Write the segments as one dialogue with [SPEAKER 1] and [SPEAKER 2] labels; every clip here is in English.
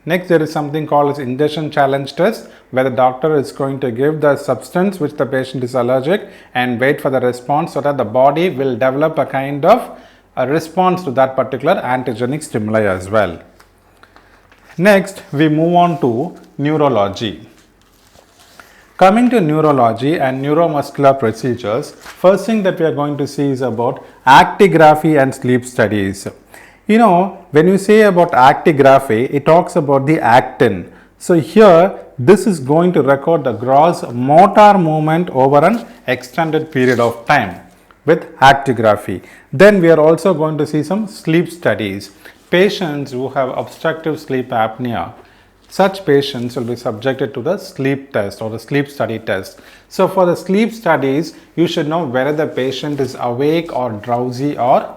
[SPEAKER 1] Next, there is something called as ingestion challenge test, where the doctor is going to give the substance which the patient is allergic and wait for the response so that the body will develop a kind of a response to that particular antigenic stimuli as well. Next, we move on to neurology. Coming to neurology and neuromuscular procedures, first thing that we are going to see is about actigraphy and sleep studies. When you say about actigraphy, it talks about the actin. So here, this is going to record the gross motor movement over an extended period of time with actigraphy. Then we are also going to see some sleep studies. Patients who have obstructive sleep apnea, such patients will be subjected to the sleep test or the sleep study test. So for the sleep studies, you should know whether the patient is awake or drowsy or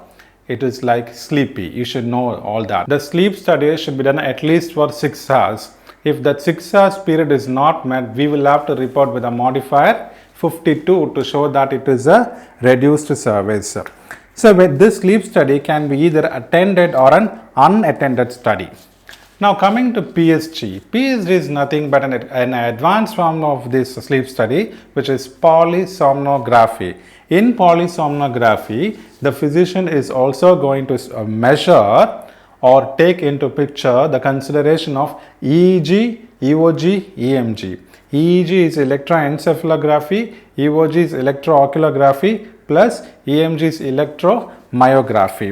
[SPEAKER 1] it is like sleepy. You should know all that. The sleep study should be done at least for 6 hours. If that 6 hours period is not met, we will have to report with a modifier 52 to show that it is a reduced service. So with this sleep study can be either attended or an unattended study. Now coming to P.Sc. P.Sc is nothing but an advanced form of this sleep study, which is polysomnography. In polysomnography, the physician is also going to measure or take into picture the consideration of EEG, EOG, EMG. EEG is electroencephalography, EOG is electro-oculography plus EMG is electromyography.